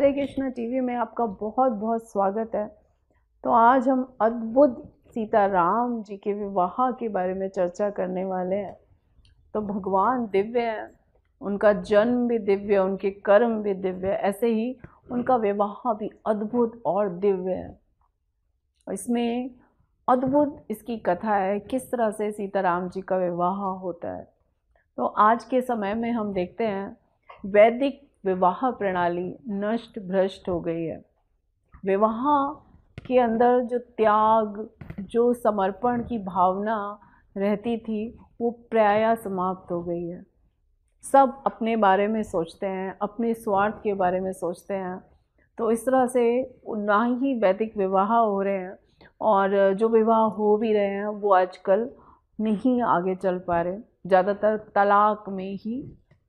हरे Krishna TV में आपका बहुत बहुत स्वागत है। तो आज हम अद्भुत सीताराम जी के विवाह के बारे में चर्चा करने वाले हैं। तो भगवान दिव्य है, उनका जन्म भी दिव्य, उनके कर्म भी दिव्य, ऐसे ही उनका विवाह भी अद्भुत और दिव्य है। इसमें अद्भुत इसकी कथा है, किस तरह से सीताराम जी का विवाह होता है। तो आज के समय में हम देखते हैं वैदिक विवाह प्रणाली नष्ट भ्रष्ट हो गई है। विवाह के अंदर जो त्याग, जो समर्पण की भावना रहती थी, वो प्रायः समाप्त हो गई है। सब अपने बारे में सोचते हैं, अपने स्वार्थ के बारे में सोचते हैं। तो इस तरह से ना ही वैदिक विवाह हो रहे हैं, और जो विवाह हो भी रहे हैं वो आजकल नहीं आगे चल पा रहे, ज़्यादातर तलाक में ही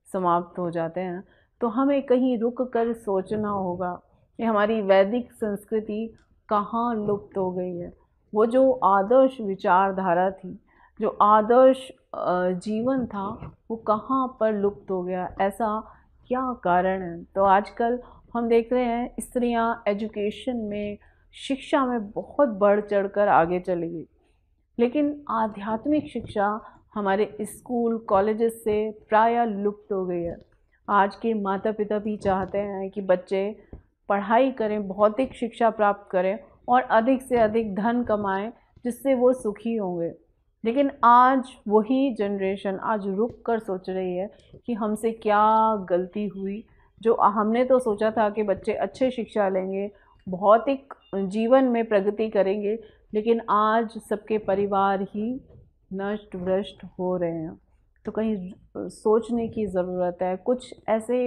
समाप्त हो जाते हैं। तो हमें कहीं रुक कर सोचना होगा कि हमारी वैदिक संस्कृति कहाँ लुप्त हो गई है। वो जो आदर्श विचारधारा थी, जो आदर्श जीवन था, वो कहाँ पर लुप्त हो गया, ऐसा क्या कारण है। तो आजकल हम देख रहे हैं स्त्रियां एजुकेशन में, शिक्षा में बहुत बढ़ चढ़ कर आगे चली गई, लेकिन आध्यात्मिक शिक्षा हमारे स्कूल कॉलेजेस से प्रायः लुप्त हो गई है। आज के माता पिता भी चाहते हैं कि बच्चे पढ़ाई करें, भौतिक शिक्षा प्राप्त करें और अधिक से अधिक धन कमाएं, जिससे वो सुखी होंगे। लेकिन आज वही जनरेशन आज रुक कर सोच रही है कि हमसे क्या गलती हुई, जो हमने तो सोचा था कि बच्चे अच्छे शिक्षा लेंगे, भौतिक जीवन में प्रगति करेंगे, लेकिन आज सबके परिवार ही नष्ट भ्रष्ट हो रहे हैं। तो कहीं सोचने की ज़रूरत है, कुछ ऐसे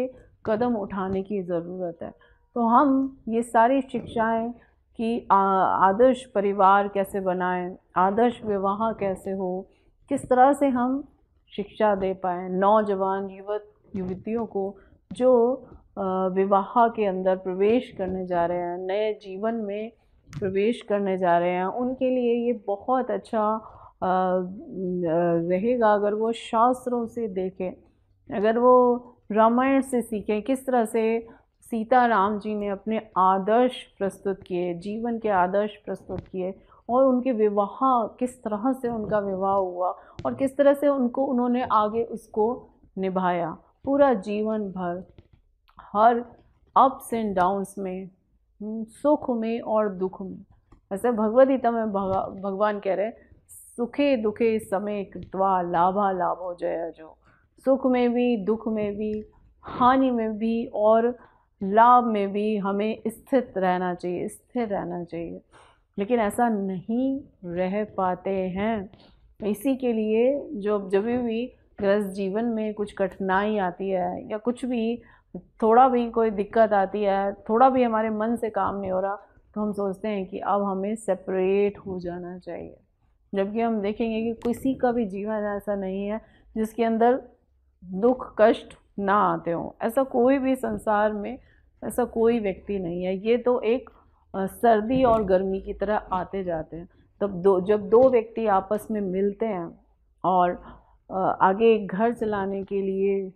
कदम उठाने की ज़रूरत है। तो हम ये सारी शिक्षाएं कि आदर्श परिवार कैसे बनाएं, आदर्श विवाह कैसे हो, किस तरह से हम शिक्षा दे पाएँ नौजवान युवक युवतियों को जो विवाह के अंदर प्रवेश करने जा रहे हैं, नए जीवन में प्रवेश करने जा रहे हैं, उनके लिए ये बहुत अच्छा रहेगा अगर वो शास्त्रों से देखें, अगर वो रामायण से सीखें किस तरह से सीताराम जी ने अपने आदर्श प्रस्तुत किए, जीवन के आदर्श प्रस्तुत किए, और उनके विवाह किस तरह से उनका विवाह हुआ और किस तरह से उन्होंने आगे उसको निभाया पूरा जीवन भर, हर अप्स एंड डाउन्स में, सुख में और दुख में। ऐसे भगवद गीता में भगवान कह रहे, सुखे दुखे समे कृत्वा लाभा लाभो जय जो। सुख में भी, दुख में भी, हानि में भी और लाभ में भी हमें स्थित रहना चाहिए, स्थिर रहना चाहिए। लेकिन ऐसा नहीं रह पाते हैं। इसी के लिए जब भी गृहस्थ जीवन में कुछ कठिनाई आती है या कुछ भी, थोड़ा भी कोई दिक्कत आती है, थोड़ा भी हमारे मन से काम नहीं हो रहा, तो हम सोचते हैं कि अब हमें सेपरेट हो जाना चाहिए। जबकि हम देखेंगे कि किसी का भी जीवन ऐसा नहीं है जिसके अंदर दुख कष्ट ना आते हों। ऐसा कोई भी संसार में ऐसा कोई व्यक्ति नहीं है। ये तो एक सर्दी और गर्मी की तरह आते जाते हैं। तब जब दो व्यक्ति आपस में मिलते हैं और आगे घर चलाने के लिए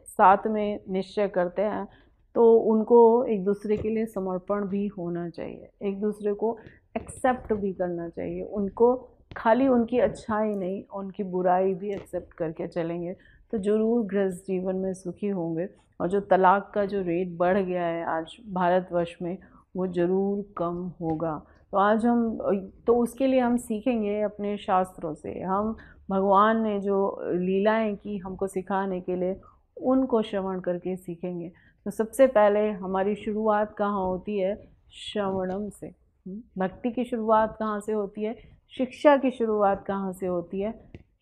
साथ में निश्चय करते हैं, तो उनको एक दूसरे के लिए समर्पण भी होना चाहिए, एक दूसरे को एक्सेप्ट भी करना चाहिए। उनको खाली उनकी अच्छाई नहीं, उनकी बुराई भी एक्सेप्ट करके चलेंगे तो ज़रूर गृहस्थ जीवन में सुखी होंगे। और जो तलाक का जो रेट बढ़ गया है आज भारतवर्ष में, वो ज़रूर कम होगा। तो आज हम तो उसके लिए हम सीखेंगे अपने शास्त्रों से, हम भगवान ने जो लीलाएं की हमको सिखाने के लिए, उनको श्रवण करके सीखेंगे। तो सबसे पहले हमारी शुरुआत कहाँ होती है? श्रवणम से। भक्ति की शुरुआत कहाँ से होती है? शिक्षा की शुरुआत कहाँ से होती है?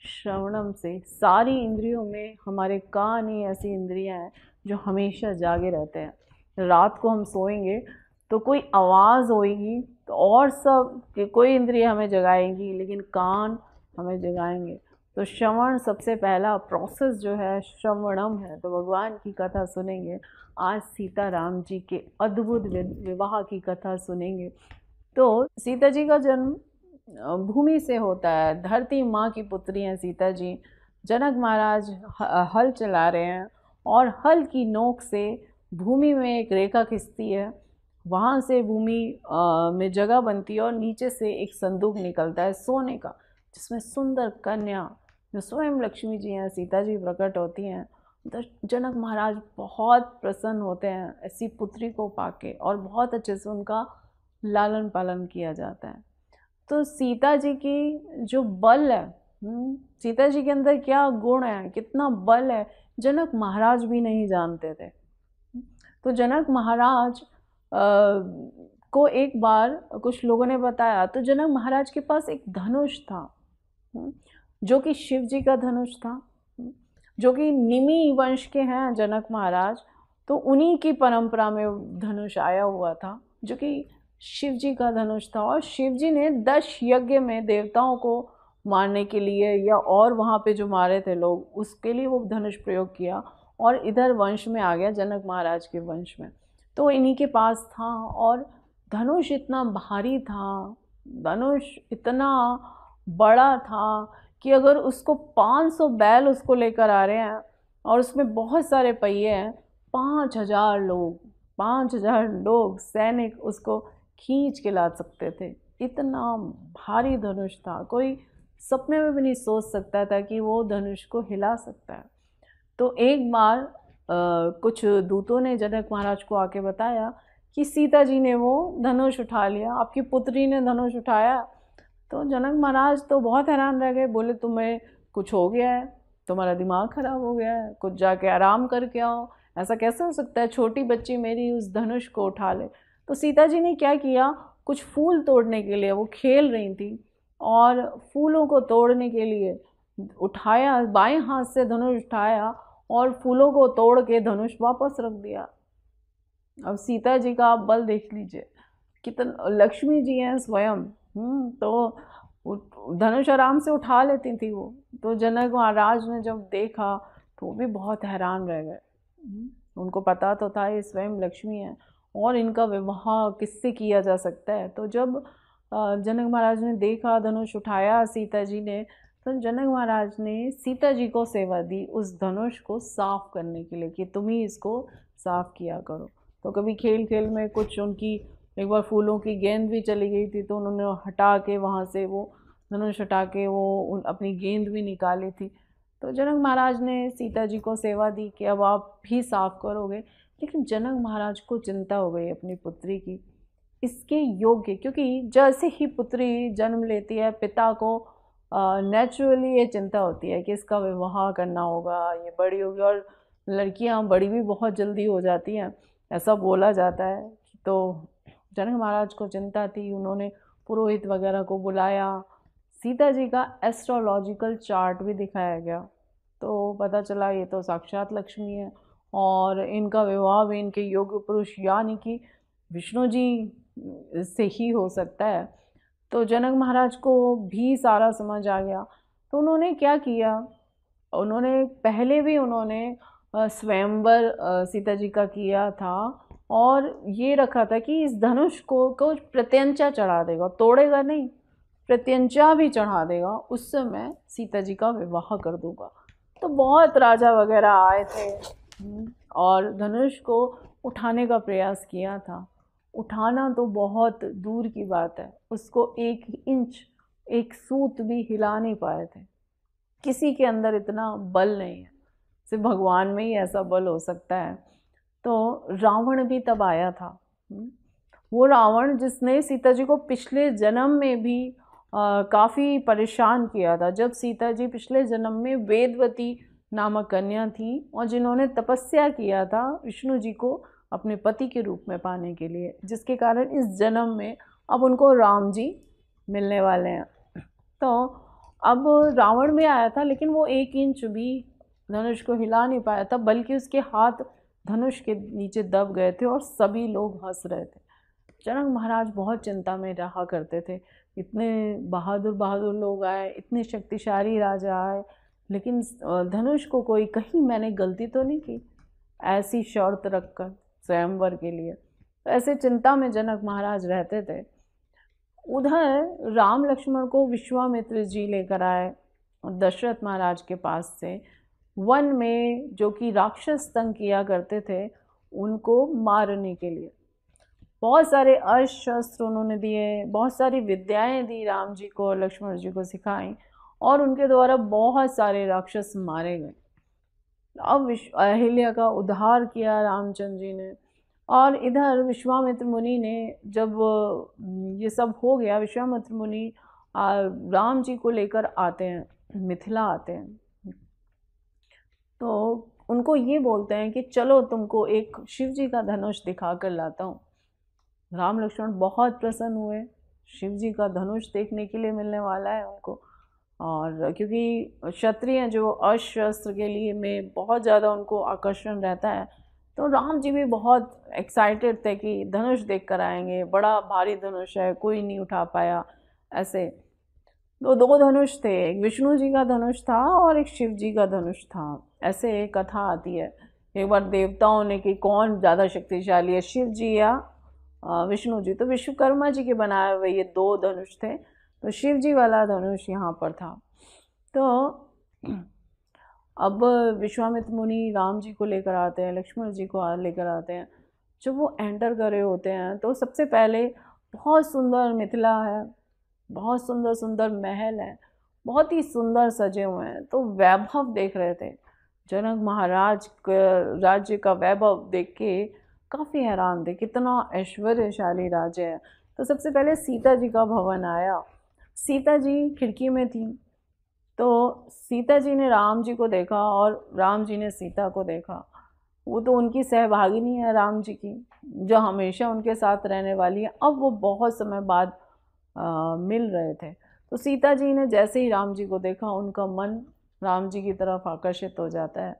श्रवणम से। सारी इंद्रियों में हमारे कान ही ऐसी इंद्रियां हैं जो हमेशा जागे रहते हैं। रात को हम सोएंगे तो कोई आवाज़ होएगी तो और सब कोई इंद्रिय हमें जगाएंगी, लेकिन कान हमें जगाएंगे। तो श्रवण सबसे पहला प्रोसेस जो है श्रवणम है। तो भगवान की कथा सुनेंगे, आज सीताराम जी के अद्भुत विवाह की कथा सुनेंगे। तो सीता जी का जन्म भूमि से होता है, धरती माँ की पुत्री हैं सीता जी। जनक महाराज हल चला रहे हैं और हल की नोक से भूमि में एक रेखा खिंचती है, वहाँ से भूमि में जगह बनती है और नीचे से एक संदूक निकलता है सोने का, जिसमें सुंदर कन्या जो स्वयं लक्ष्मी जी हैं, सीता जी प्रकट होती हैं। तो जनक महाराज बहुत प्रसन्न होते हैं ऐसी पुत्री को पाके और बहुत अच्छे से उनका लालन पालन किया जाता है। तो सीता जी की जो बल है, सीता जी के अंदर क्या गुण है, कितना बल है, जनक महाराज भी नहीं जानते थे। तो जनक महाराज को एक बार कुछ लोगों ने बताया, तो जनक महाराज के पास एक धनुष था, जो कि शिव जी का धनुष था, जो कि निमि वंश के हैं जनक महाराज, तो उन्हीं की परंपरा में धनुष आया हुआ था, जो कि शिव जी का धनुष था। और शिव जी ने 10 यज्ञ में देवताओं को मारने के लिए या और वहाँ पे जो मारे थे लोग, उसके लिए वो धनुष प्रयोग किया और इधर वंश में आ गया, जनक महाराज के वंश में। तो इन्हीं के पास था और धनुष इतना भारी था, धनुष इतना बड़ा था कि अगर उसको 500 बैल उसको लेकर आ रहे हैं और उसमें बहुत सारे पहिए हैं, 5,000 लोग सैनिक उसको खींच के ला सकते थे। इतना भारी धनुष था, कोई सपने में भी नहीं सोच सकता था कि वो धनुष को हिला सकता है। तो एक बार कुछ दूतों ने जनक महाराज को आके बताया कि सीता जी ने वो धनुष उठा लिया, आपकी पुत्री ने धनुष उठाया। तो जनक महाराज तो बहुत हैरान रह गए, बोले तुम्हें कुछ हो गया है, तुम्हारा दिमाग खराब हो गया है, कुछ जाके आराम करके आओ, ऐसा कैसे हो सकता है, छोटी बच्ची मेरी उस धनुष को उठा ले। तो सीता जी ने क्या किया, कुछ फूल तोड़ने के लिए वो खेल रही थी और फूलों को तोड़ने के लिए उठाया, बाएं हाथ से धनुष उठाया और फूलों को तोड़ के धनुष वापस रख दिया। अब सीता जी का आप बल देख लीजिए, कितना, लक्ष्मी जी हैं स्वयं, तो धनुष आराम से उठा लेती थी वो। तो जनक महाराज ने जब देखा तो वो भी बहुत हैरान रह गए। उनको पता तो था ये स्वयं लक्ष्मी है और इनका विवाह किससे किया जा सकता है। तो जब जनक महाराज ने देखा, धनुष उठाया सीता जी ने, तो जनक महाराज ने सीता जी को सेवा दी उस धनुष को साफ करने के लिए कि तुम ही इसको साफ किया करो। तो कभी खेल खेल में कुछ उनकी एक बार फूलों की गेंद भी चली गई थी, तो उन्होंने हटा के वहाँ से वो धनुष हटा के वो अपनी गेंद भी निकाली थी। तो जनक महाराज ने सीता जी को सेवा दी कि अब आप भी साफ करोगे। लेकिन जनक महाराज को चिंता हो गई अपनी पुत्री की, इसके योग्य, क्योंकि जैसे ही पुत्री जन्म लेती है पिता को नेचुरली ये चिंता होती है कि इसका विवाह करना होगा, ये बड़ी होगी, और लड़कियां बड़ी भी बहुत जल्दी हो जाती हैं, ऐसा बोला जाता है। तो जनक महाराज को चिंता थी, उन्होंने पुरोहित वगैरह को बुलाया, सीता जी का एस्ट्रोलॉजिकल चार्ट भी दिखाया गया। तो पता चला ये तो साक्षात लक्ष्मी है और इनका विवाह भी इनके योग्य पुरुष यानी कि विष्णु जी से ही हो सकता है। तो जनक महाराज को भी सारा समझ आ गया। तो उन्होंने क्या किया, उन्होंने पहले भी स्वयंवर सीता जी का किया था और ये रखा था कि इस धनुष को प्रत्यंचा चढ़ा देगा, तोड़ेगा नहीं, प्रत्यंचा भी चढ़ा देगा, उससे मैं सीता जी का विवाह कर दूंगा। तो बहुत राजा वगैरह आए थे और धनुष को उठाने का प्रयास किया था। उठाना तो बहुत दूर की बात है, उसको 1 इंच, 1 सूत भी हिला नहीं पाए थे। किसी के अंदर इतना बल नहीं है, सिर्फ भगवान में ही ऐसा बल हो सकता है। तो रावण भी तब आया था, वो रावण जिसने सीता जी को पिछले जन्म में भी काफ़ी परेशान किया था। जब सीता जी पिछले जन्म में वेदवती नामक कन्या थी और जिन्होंने तपस्या किया था विष्णु जी को अपने पति के रूप में पाने के लिए, जिसके कारण इस जन्म में अब उनको राम जी मिलने वाले हैं। तो अब रावण में आया था, लेकिन वो 1 इंच भी धनुष को हिला नहीं पाया था, बल्कि उसके हाथ धनुष के नीचे दब गए थे और सभी लोग हंस रहे थे। जनक महाराज बहुत चिंता में रहा करते थे, इतने बहादुर बहादुर लोग आए, इतने शक्तिशाली राजा आए, लेकिन धनुष को कोई, कहीं मैंने गलती तो नहीं की ऐसी शर्त रखकर स्वयंवर के लिए। तो ऐसे चिंता में जनक महाराज रहते थे। उधर राम लक्ष्मण को विश्वामित्र जी लेकर आए और दशरथ महाराज के पास से वन में, जो कि राक्षस तंग किया करते थे, उनको मारने के लिए। बहुत सारे अस्त्र शस्त्र उन्होंने दिए, बहुत सारी विद्याएं दी राम जी को और लक्ष्मण जी को सिखाई, और उनके द्वारा बहुत सारे राक्षस मारे गए। अब अहिल्या का उद्धार किया रामचंद्र जी ने। और इधर विश्वामित्र मुनि ने, जब ये सब हो गया, विश्वामित्र मुनि राम जी को लेकर आते हैं, मिथिला आते हैं। तो उनको ये बोलते हैं कि चलो तुमको एक शिव जी का धनुष दिखा कर लाता हूँ। राम लक्ष्मण बहुत प्रसन्न हुए, शिव जी का धनुष देखने के लिए मिलने वाला है उनको। और क्योंकि क्षत्रिय जो अस्त्र के लिए में बहुत ज़्यादा उनको आकर्षण रहता है, तो राम जी भी बहुत एक्साइटेड थे कि धनुष देख कर आएंगे, बड़ा भारी धनुष है, कोई नहीं उठा पाया। ऐसे तो दो धनुष थे, एक विष्णु जी का धनुष था और एक शिव जी का धनुष था। ऐसे एक कथा आती है, एक बार देवताओं ने कि कौन ज़्यादा शक्तिशाली है, शिव जी या विष्णु जी। तो विश्वकर्मा जी के बनाए हुए ये दो धनुष थे, तो शिव जी वाला धनुष यहाँ पर था। तो अब विश्वामित्र मुनि राम जी को लेकर आते हैं, लक्ष्मण जी को लेकर आते हैं। जब वो एंटर कर रहे होते हैं तो सबसे पहले बहुत सुंदर मिथिला है, बहुत सुंदर सुंदर महल है, बहुत ही सुंदर सजे हुए हैं। तो वैभव देख रहे थे, जनक महाराज राज्य का वैभव देख के काफ़ी हैरान थे, कितना ऐश्वर्यशाली राज्य है। तो सबसे पहले सीता जी का भवन आया। सीता जी खिड़की में थी, तो सीता जी ने राम जी को देखा और राम जी ने सीता को देखा। वो तो उनकी सहभागिनी है राम जी की, जो हमेशा उनके साथ रहने वाली है। अब वो बहुत समय बाद मिल रहे थे। तो सीता जी ने जैसे ही राम जी को देखा, उनका मन राम जी की तरफ आकर्षित हो जाता है,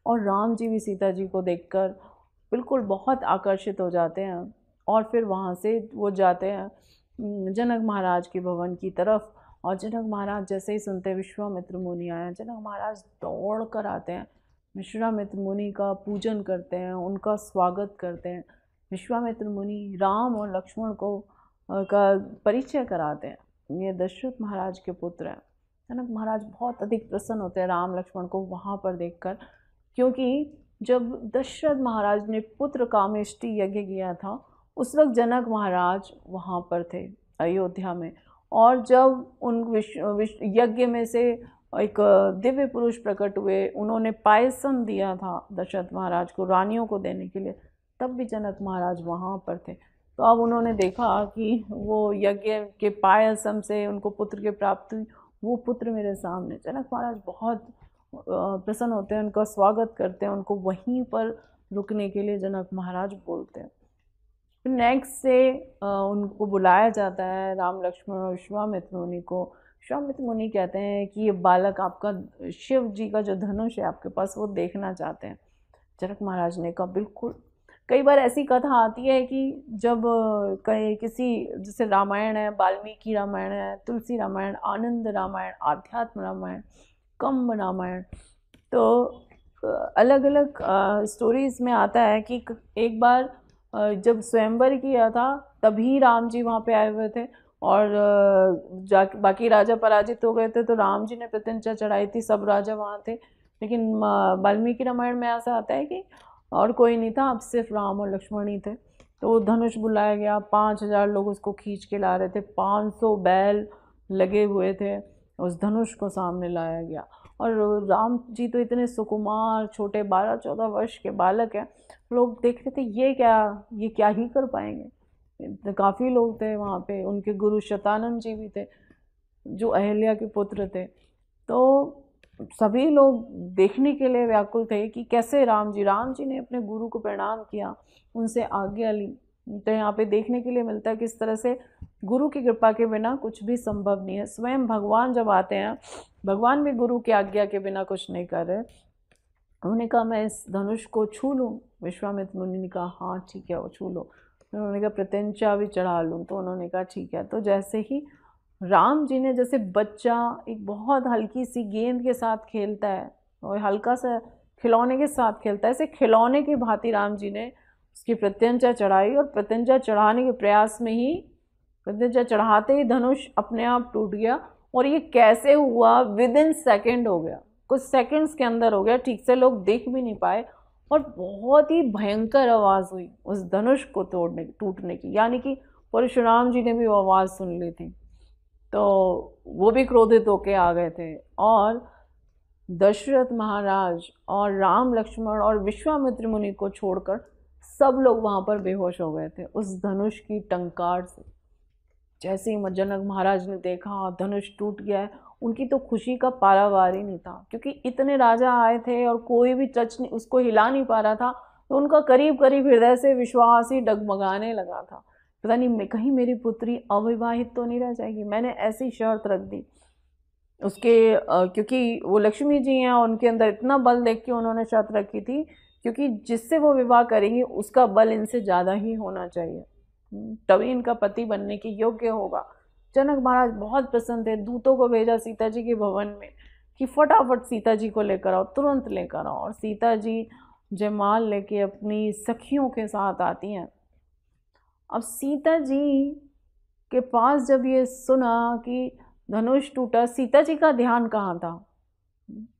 और राम जी भी सीता जी को देखकर बिल्कुल बहुत आकर्षित हो जाते हैं। और फिर वहाँ से वो जाते हैं जनक महाराज के भवन की तरफ। और जनक महाराज जैसे ही सुनते हैं विश्वामित्र मुनि आए, जनक महाराज दौड़ कर आते हैं, विश्वामित्र मुनि का पूजन करते हैं, उनका स्वागत करते हैं। विश्वामित्र मुनि राम और लक्ष्मण को का परिचय कराते हैं, ये दशरथ महाराज के पुत्र हैं। जनक महाराज बहुत अधिक प्रसन्न होते हैं राम लक्ष्मण को वहाँ पर देखकर, क्योंकि जब दशरथ महाराज ने पुत्र कामेष्टि यज्ञ किया था, उस वक्त जनक महाराज वहाँ पर थे अयोध्या में। और जब उन यज्ञ में से एक दिव्य पुरुष प्रकट हुए, उन्होंने पायसम दिया था दशरथ महाराज को रानियों को देने के लिए, तब भी जनक महाराज वहाँ पर थे। तो अब उन्होंने देखा कि वो यज्ञ के पायसम से उनको पुत्र की प्राप्ति हुई, वो पुत्र मेरे सामने। जनक महाराज बहुत प्रसन्न होते हैं, उनका स्वागत करते हैं, उनको वहीं पर रुकने के लिए जनक महाराज बोलते हैं। नेक्स्ट से उनको बुलाया जाता है राम लक्ष्मण और विश्वामित्र मुनि को। विश्वामित्र मुनि कहते हैं कि ये बालक आपका शिव जी का जो धनुष है आपके पास, वो देखना चाहते हैं। जनक महाराज ने कहा बिल्कुल। कई बार ऐसी कथा आती है कि जब कहीं किसी, जैसे रामायण है, वाल्मीकि रामायण है, तुलसी रामायण, आनंद रामायण, आध्यात्म रामायण, कंब रामायण, तो अलग अलग स्टोरीज में आता है कि एक बार जब स्वयंवर किया था तभी राम जी वहाँ पे आए हुए थे, और बाकी राजा पराजित हो गए थे, तो राम जी ने प्रत्यंचा चढ़ाई थी, सब राजा वहाँ थे। लेकिन वाल्मीकि रामायण में ऐसा आता है कि और कोई नहीं था, अब सिर्फ राम और लक्ष्मण ही थे। तो धनुष बुलाया गया, 5000 लोग उसको खींच के ला रहे थे, 500 बैल लगे हुए थे, उस धनुष को सामने लाया गया। और राम जी तो इतने सुकुमार, छोटे 12-14 वर्ष के बालक हैं, लोग देख रहे थे ये क्या ही कर पाएंगे। काफ़ी लोग थे वहाँ पे, उनके गुरु शतानंद जी भी थे जो अहिल्या के पुत्र थे। तो सभी लोग देखने के लिए व्याकुल थे कि कैसे राम जी ने अपने गुरु को प्रणाम किया, उनसे आज्ञा ली। तो यहाँ पे देखने के लिए मिलता है किस तरह से गुरु की कृपा के बिना कुछ भी संभव नहीं है। स्वयं भगवान जब आते हैं, भगवान भी गुरु की आज्ञा के बिना कुछ नहीं कर रहे। उन्होंने कहा मैं इस धनुष को छू लूँ? विश्वामित्र मुनि ने कहा हाँ ठीक है, वो छू लो। उन्होंने कहा प्रत्यंचा भी चढ़ा लूँ? तो उन्होंने कहा ठीक है। तो जैसे ही राम जी ने, जैसे बच्चा एक बहुत हल्की सी गेंद के साथ खेलता है और हल्का सा खिलौने के साथ खेलता है, ऐसे खिलौने की भांति राम जी ने उसकी प्रत्यंचा चढ़ाई। और प्रत्यंचा चढ़ाने के प्रयास में ही, प्रत्यंचा चढ़ाते ही धनुष अपने आप टूट गया। और ये कैसे हुआ? विदिन सेकेंड हो गया, कुछ सेकंड्स के अंदर हो गया, ठीक से लोग देख भी नहीं पाए। और बहुत ही भयंकर आवाज़ हुई उस धनुष को टूटने की, यानी कि परशुराम जी ने भी वो आवाज़ सुन ली थी। तो वो भी क्रोधित होके आ गए थे, और दशरथ महाराज और राम लक्ष्मण और विश्वामित्र मुनि को छोड़कर सब लोग वहाँ पर बेहोश हो गए थे उस धनुष की टंकार से। जैसे ही जनक महाराज ने देखा धनुष टूट गया है, उनकी तो खुशी का पारावार ही नहीं था, क्योंकि इतने राजा आए थे और कोई भी टच नहीं, उसको हिला नहीं पा रहा था। तो उनका करीब करीब हृदय से विश्वास ही डगमगाने लगा था, पता नहीं कहीं मेरी पुत्री अविवाहित तो नहीं रह जाएगी। मैंने ऐसी शर्त रख दी उसके, क्योंकि वो लक्ष्मी जी हैं, उनके अंदर इतना बल देख के उन्होंने शर्त रखी थी, क्योंकि जिससे वो विवाह करेंगी उसका बल इनसे ज़्यादा ही होना चाहिए, तभी इनका पति बनने के योग्य होगा। जनक महाराज बहुत प्रसन्न थे, दूतों को भेजा सीता जी के भवन में कि फटाफट सीता जी को लेकर आओ, तुरंत लेकर आओ। और सीता जी जयमाल लेके अपनी सखियों के साथ आती हैं। अब सीता जी के पास जब ये सुना कि धनुष टूटा, सीता जी का ध्यान कहाँ था?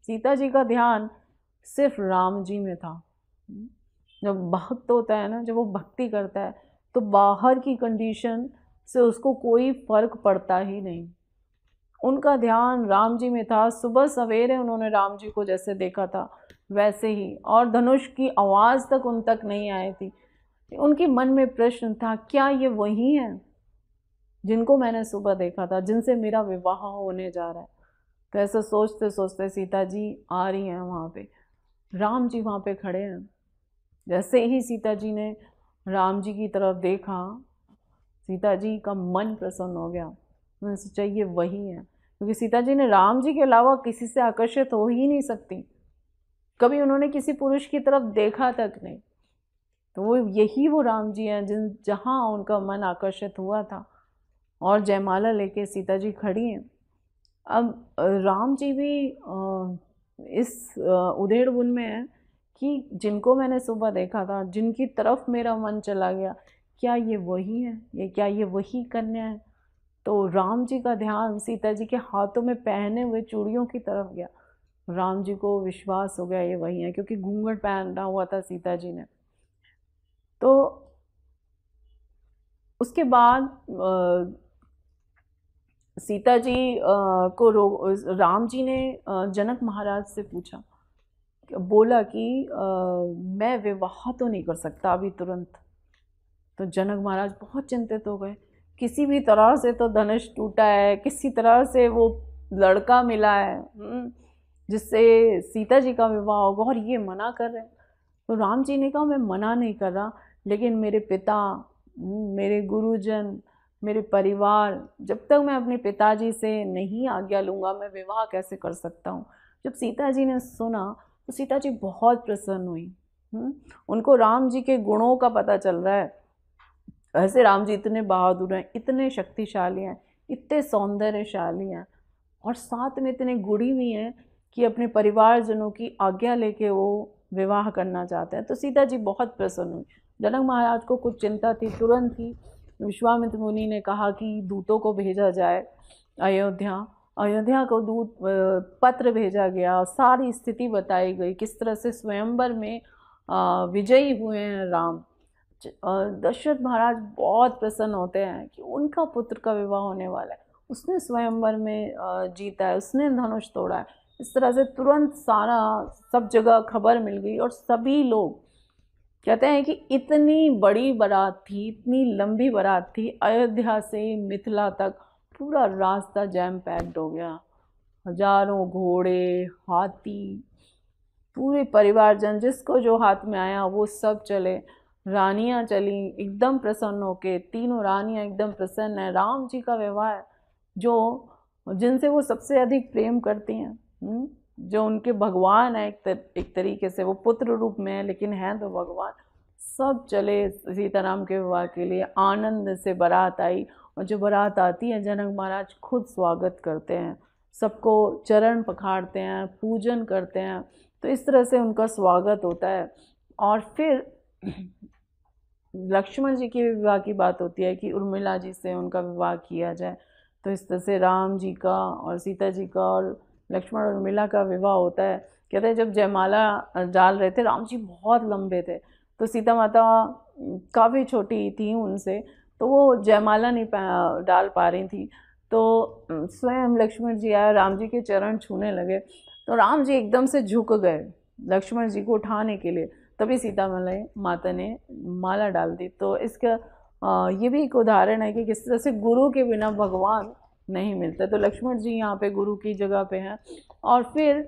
सीता जी का ध्यान सिर्फ राम जी में था। जब भक्त होता है ना, जब वो भक्ति करता है, तो बाहर की कंडीशन से उसको कोई फर्क पड़ता ही नहीं। उनका ध्यान राम जी में था। सुबह सवेरे उन्होंने राम जी को जैसे देखा था वैसे ही, और धनुष की आवाज़ तक उन तक नहीं आई थी। उनके मन में प्रश्न था, क्या ये वही है जिनको मैंने सुबह देखा था, जिनसे मेरा विवाह होने जा रहा है? तो ऐसा सोचते सोचते सीता जी आ रही हैं वहाँ पे, राम जी वहाँ पे खड़े हैं। जैसे ही सीता जी ने राम जी की तरफ देखा, सीता जी का मन प्रसन्न हो गया। उन्होंने सोचा ये वही है, क्योंकि सीता जी ने राम जी के अलावा किसी से आकर्षित हो ही नहीं सकती, कभी उन्होंने किसी पुरुष की तरफ देखा तक नहीं। तो वो यही वो राम जी हैं जहाँ उनका मन आकर्षित हुआ था। और जयमाला लेके सीता जी खड़ी हैं। अब राम जी भी इस उधेड़ बुन में है कि जिनको मैंने सुबह देखा था, जिनकी तरफ मेरा मन चला गया, क्या ये वही है? क्या ये वही कन्या है? तो राम जी का ध्यान सीता जी के हाथों में पहने हुए चूड़ियों की तरफ गया। राम जी को विश्वास हो गया ये वही है, क्योंकि घूंघट पहना हुआ था सीता जी ने। तो उसके बाद सीता जी को राम जी ने जनक महाराज से पूछा, बोला कि मैं विवाह तो नहीं कर सकता अभी तुरंत। तो जनक महाराज बहुत चिंतित हो गए, किसी भी तरह से तो धनुष टूटा है, किसी तरह से वो लड़का मिला है जिससे सीता जी का विवाह होगा, और ये मना कर रहे हैं। तो राम जी ने कहा, मैं मना नहीं कर रहा, लेकिन मेरे पिता, मेरे गुरुजन, मेरे परिवार, जब तक मैं अपने पिताजी से नहीं आज्ञा लूँगा मैं विवाह कैसे कर सकता हूँ। जब सीता जी ने सुना तो सीता जी बहुत प्रसन्न हुई। उनको राम जी के गुणों का पता चल रहा है। ऐसे राम जी इतने बहादुर हैं, इतने शक्तिशाली हैं, इतने सौंदर्यशाली हैं, और साथ में इतने गुणी भी हैं कि अपने परिवारजनों की आज्ञा लेके वो विवाह करना चाहते हैं। तो सीता जी बहुत प्रसन्न हुई। जनक महाराज को कुछ चिंता थी, तुरंत ही विश्वामित्र मुनि ने कहा कि दूतों को भेजा जाए अयोध्या को दूत पत्र भेजा गया, सारी स्थिति बताई गई, किस तरह से स्वयंवर में विजयी हुए हैं राम। दशरथ महाराज बहुत प्रसन्न होते हैं कि उनका पुत्र का विवाह होने वाला है, उसने स्वयंवर में जीता है, उसने धनुष तोड़ा है। इस तरह से तुरंत सब जगह खबर मिल गई, और सभी लोग कहते हैं कि इतनी बड़ी बारात थी, इतनी लंबी बारात थी, अयोध्या से मिथिला तक पूरा रास्ता जैम पैक्ड हो गया। हजारों घोड़े, हाथी, पूरे परिवारजन, जिसको जो हाथ में आया वो सब चले। रानियां चली एकदम प्रसन्न होके, तीनों रानियां एकदम प्रसन्न है। राम जी का विवाह है, जो जिनसे वो सबसे अधिक प्रेम करती हैं, जो उनके भगवान है एक तरीके से, वो पुत्र रूप में है लेकिन हैं तो भगवान। सब चले सीताराम के विवाह के लिए, आनंद से बारात आई, और जो बारात आती है जनक महाराज खुद स्वागत करते हैं, सबको चरण पखाड़ते हैं, पूजन करते हैं। तो इस तरह से उनका स्वागत होता है। और फिर लक्ष्मण जी के विवाह की बात होती है कि उर्मिला जी से उनका विवाह किया जाए। तो इस तरह से राम जी का और सीता जी का और लक्ष्मण और उर्मिला का विवाह होता है। कहते हैं जब जयमाला डाल रहे थे, राम जी बहुत लंबे थे, तो सीता माता काफ़ी छोटी थी उनसे, तो वो जयमाला नहीं डाल पा रही थी। तो स्वयं लक्ष्मण जी आए, राम जी के चरण छूने लगे, तो राम जी एकदम से झुक गए लक्ष्मण जी को उठाने के लिए, तभी सीता माता ने माला डाल दी। तो इसका ये भी एक उदाहरण है कि किस तरह से गुरु के बिना भगवान नहीं मिलते। तो लक्ष्मण जी यहाँ पे गुरु की जगह पे हैं। और फिर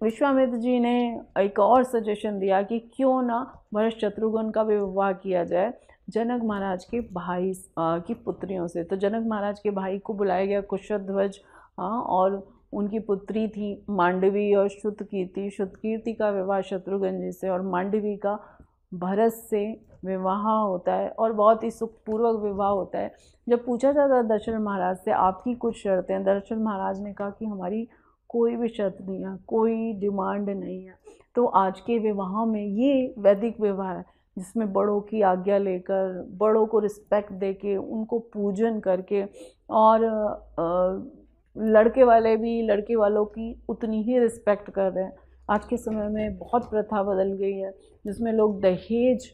विश्वामित्र जी ने एक और सजेशन दिया कि क्यों ना भरत शत्रुघ्न का भी विवाह किया जाए जनक महाराज के भाई की पुत्रियों से। तो जनक महाराज के भाई को बुलाया गया कुशध्वज, और उनकी पुत्री थी मांडवी और श्रुतकीर्ति। श्रुतकीर्ति का विवाह शत्रुघ्न जी से और मांडवी का भरत से विवाह होता है और बहुत ही सुखपूर्वक विवाह होता है। जब पूछा जाता है दशरथ महाराज से आपकी कुछ शर्तें, दशरथ महाराज ने कहा कि हमारी कोई भी शर्त नहीं है, कोई डिमांड नहीं है। तो आज के विवाह में ये वैदिक विवाह है जिसमें बड़ों की आज्ञा लेकर, बड़ों को रिस्पेक्ट देके, उनको पूजन करके, और लड़के वाले भी लड़के वालों की उतनी ही रिस्पेक्ट कर रहे हैं। आज के समय में बहुत प्रथा बदल गई है जिसमें लोग दहेज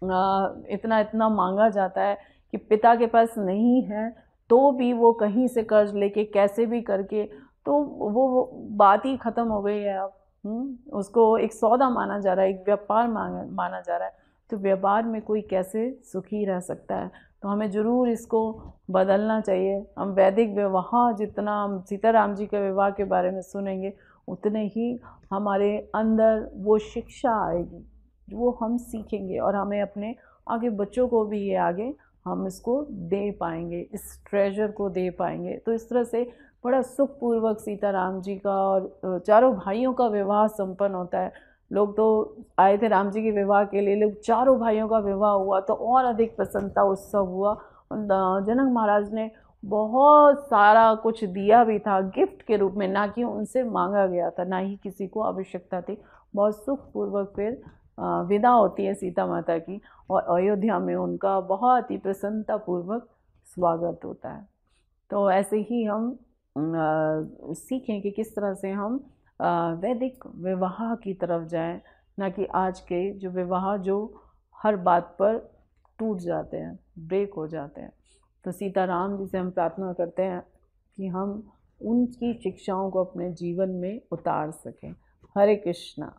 इतना इतना मांगा जाता है कि पिता के पास नहीं है तो भी वो कहीं से कर्ज लेके कैसे भी करके, तो वो बात ही ख़त्म हो गई है अब। उसको एक सौदा माना जा रहा है, एक व्यापार माना जा रहा है। तो व्यापार में कोई कैसे सुखी रह सकता है? तो हमें ज़रूर इसको बदलना चाहिए। हम वैदिक विवाह, जितना हम सीताराम जी के विवाह के बारे में सुनेंगे उतने ही हमारे अंदर वो शिक्षा आएगी, वो हम सीखेंगे और हमें अपने आगे बच्चों को भी ये आगे हम इसको दे पाएंगे, इस ट्रेजर को दे पाएंगे। तो इस तरह से बड़ा सुखपूर्वक सीताराम जी का और चारों भाइयों का विवाह संपन्न होता है। लोग तो आए थे राम जी के विवाह के लिए, लोग चारों भाइयों का विवाह हुआ तो और अधिक प्रसन्नता उत्सव हुआ। जनक महाराज ने बहुत सारा कुछ दिया भी था गिफ्ट के रूप में, ना कि उनसे मांगा गया था, ना ही किसी को आवश्यकता थी। बहुत सुखपूर्वक फिर विदा होती है सीता माता की और अयोध्या में उनका बहुत ही प्रसन्नतापूर्वक स्वागत होता है। तो ऐसे ही हम सीखें कि किस तरह से हम वैदिक विवाह की तरफ जाएं, ना कि आज के जो विवाह जो हर बात पर टूट जाते हैं, ब्रेक हो जाते हैं। तो सीताराम जी से हम प्रार्थना करते हैं कि हम उनकी शिक्षाओं को अपने जीवन में उतार सकें। हरे कृष्णा।